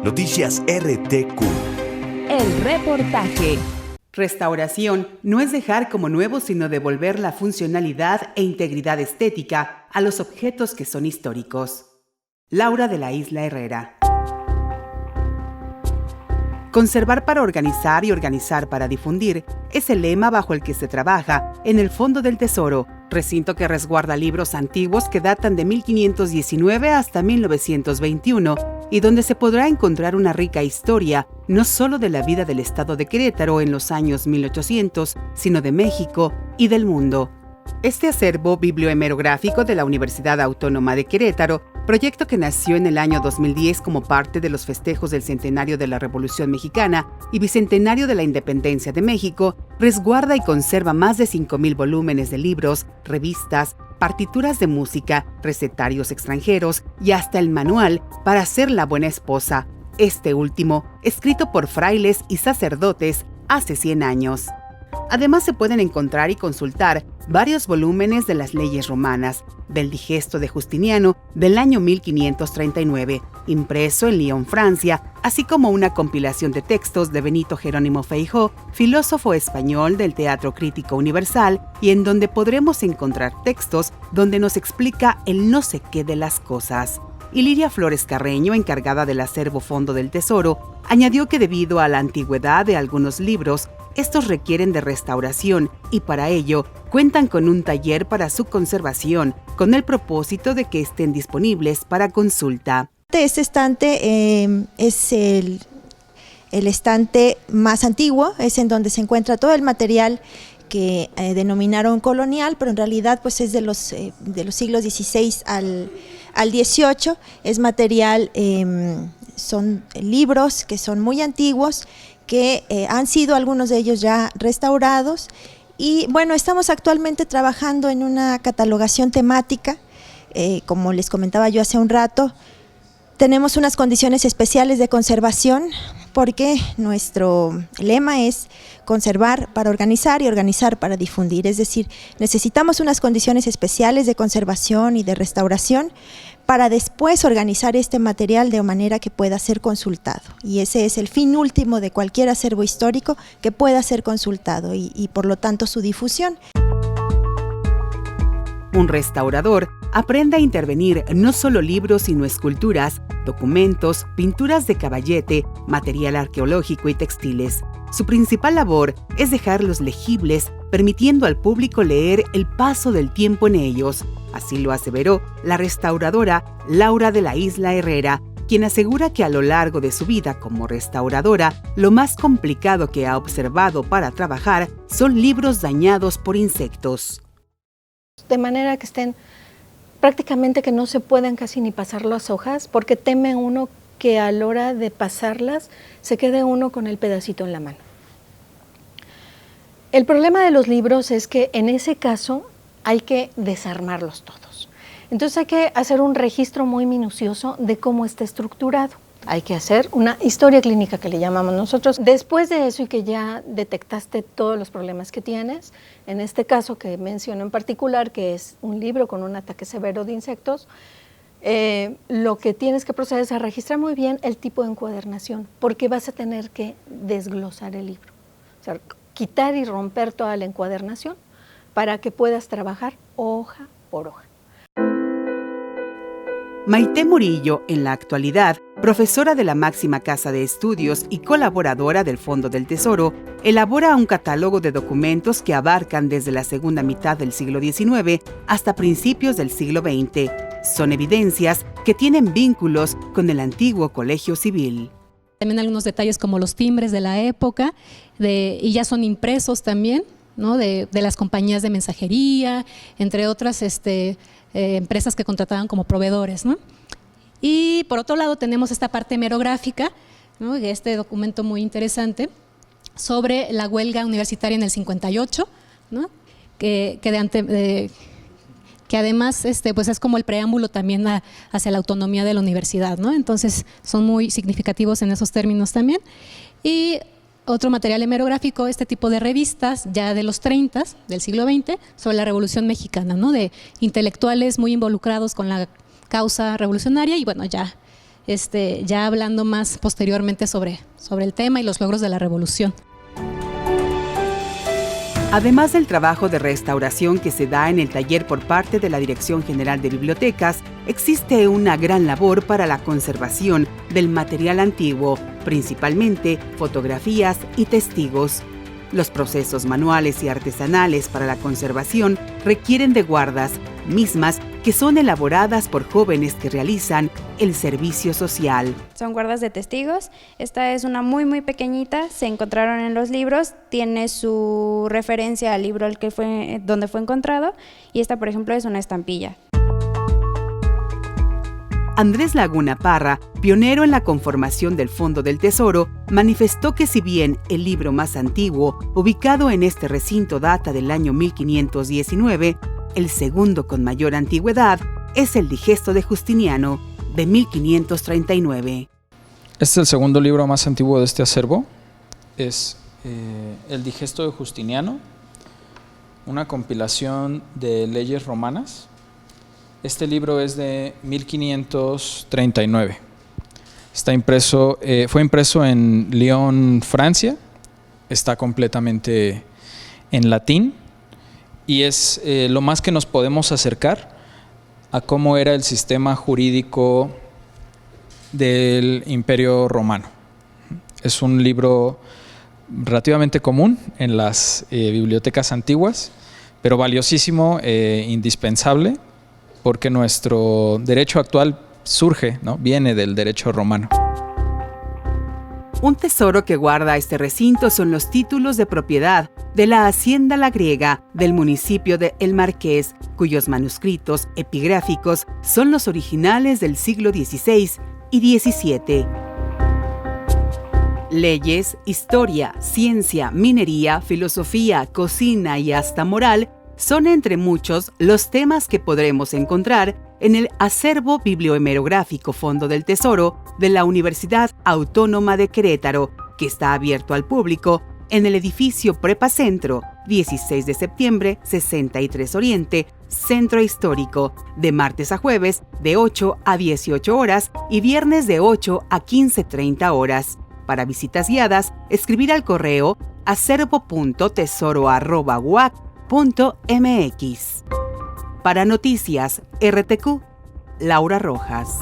Noticias RTQ. El reportaje. Restauración no es dejar como nuevos, sino devolver la funcionalidad e integridad estética a los objetos que son históricos. Laura de la Isla Herrera. Conservar para organizar y organizar para difundir es el lema bajo el que se trabaja en el Fondo del Tesoro, recinto que resguarda libros antiguos que datan de 1519 hasta 1921 y donde se podrá encontrar una rica historia, no solo de la vida del estado de Querétaro en los años 1800, sino de México y del mundo. Este acervo bibliohemerográfico de la Universidad Autónoma de Querétaro, proyecto que nació en el año 2010 como parte de los festejos del centenario de la Revolución Mexicana y bicentenario de la Independencia de México, resguarda y conserva más de 5,000 volúmenes de libros, revistas, partituras de música, recetarios extranjeros y hasta el manual para ser la buena esposa, este último escrito por frailes y sacerdotes hace 100 años. Además se pueden encontrar y consultar varios volúmenes de las leyes romanas, del Digesto de Justiniano del año 1539, impreso en Lyon, Francia, así como una compilación de textos de Benito Jerónimo Feijoo, filósofo español del Teatro Crítico Universal, y en donde podremos encontrar textos donde nos explica el no sé qué de las cosas. Y Liria Flores Carreño, encargada del acervo Fondo del Tesoro, añadió que debido a la antigüedad de algunos libros, estos requieren de restauración y para ello cuentan con un taller para su conservación, con el propósito de que estén disponibles para consulta. Este estante es el estante más antiguo, es en donde se encuentra todo el material que denominaron colonial, pero en realidad pues es de los siglos XVI al XVIII, es material, son libros que son muy antiguos, que han sido algunos de ellos ya restaurados y bueno, estamos actualmente trabajando en una catalogación temática, como les comentaba yo hace un rato, tenemos unas condiciones especiales de conservación porque nuestro lema es conservar para organizar y organizar para difundir, es decir, necesitamos unas condiciones especiales de conservación y de restauración para después organizar este material de manera que pueda ser consultado. Y ese es el fin último de cualquier acervo histórico, que pueda ser consultado y por lo tanto su difusión. Un restaurador aprende a intervenir no solo libros sino esculturas, documentos, pinturas de caballete, material arqueológico y textiles. Su principal labor es dejarlos legibles, permitiendo al público leer el paso del tiempo en ellos. Así lo aseveró la restauradora Laura de la Isla Herrera, quien asegura que a lo largo de su vida como restauradora, lo más complicado que ha observado para trabajar son libros dañados por insectos. De manera que estén prácticamente que no se puedan casi ni pasar las hojas, porque teme uno que a la hora de pasarlas se quede uno con el pedacito en la mano. El problema de los libros es que en ese caso hay que desarmarlos todos. Entonces hay que hacer un registro muy minucioso de cómo está estructurado. Hay que hacer una historia clínica que le llamamos nosotros. Después de eso y que ya detectaste todos los problemas que tienes, en este caso que menciono en particular, que es un libro con un ataque severo de insectos, lo que tienes que proceder es a registrar muy bien el tipo de encuadernación, porque vas a tener que desglosar el libro. O sea, quitar y romper toda la encuadernación para que puedas trabajar hoja por hoja. Maite Murillo, en la actualidad, profesora de la máxima casa de estudios y colaboradora del Fondo del Tesoro, elabora un catálogo de documentos que abarcan desde la segunda mitad del siglo XIX hasta principios del siglo XX. Son evidencias que tienen vínculos con el antiguo Colegio Civil. También algunos detalles como los timbres de la época, y ya son impresos también, ¿no? de las compañías de mensajería, entre otras empresas que contrataban como proveedores, ¿no? Y por otro lado tenemos esta parte hemerográfica, ¿no? Este documento muy interesante sobre la huelga universitaria en el 58, ¿no? que además pues es como el preámbulo también hacia la autonomía de la universidad, ¿no? Entonces son muy significativos en esos términos también. Y otro material hemerográfico, este tipo de revistas ya de los 30 del siglo XX sobre la Revolución Mexicana, ¿no? De intelectuales muy involucrados con la causa revolucionaria y bueno, ya ya hablando más posteriormente sobre el tema y los logros de la revolución. Además del trabajo de restauración que se da en el taller por parte de la Dirección General de Bibliotecas, existe una gran labor para la conservación del material antiguo, principalmente fotografías y testigos. Los procesos manuales y artesanales para la conservación requieren de guardas, mismas que son elaboradas por jóvenes que realizan el servicio social. Son guardas de testigos. Esta es una muy pequeñita, se encontraron en los libros, tiene su referencia al libro donde fue encontrado, y esta, por ejemplo, es una estampilla. Andrés Laguna Parra, pionero en la conformación del Fondo del Tesoro, manifestó que si bien el libro más antiguo, ubicado en este recinto, data del año 1519, el segundo con mayor antigüedad es el Digesto de Justiniano, de 1539. Este es el segundo libro más antiguo de este acervo. Es el Digesto de Justiniano, una compilación de leyes romanas. Este libro es de 1539. Fue impreso en Lyon, Francia. Está completamente en latín y es lo más que nos podemos acercar a cómo era el sistema jurídico del Imperio Romano. Es un libro relativamente común en las bibliotecas antiguas, pero valiosísimo e indispensable, porque nuestro derecho actual surge, ¿no? Viene del derecho romano. Un tesoro que guarda este recinto son los títulos de propiedad de la Hacienda La Griega del municipio de El Marqués, cuyos manuscritos epigráficos son los originales del siglo XVI y XVII. Leyes, historia, ciencia, minería, filosofía, cocina y hasta moral son entre muchos los temas que podremos encontrar en el Acervo Bibliohemerográfico Fondo del Tesoro de la Universidad Autónoma de Querétaro, que está abierto al público en el edificio Prepa Centro, 16 de septiembre, 63 Oriente, Centro Histórico, de martes a jueves de 8 a 18 horas y viernes de 8 a 15:30 horas. Para visitas guiadas, escribir al correo acervo.tesoro@uac.mx. Para Noticias RTQ, Laura Rojas.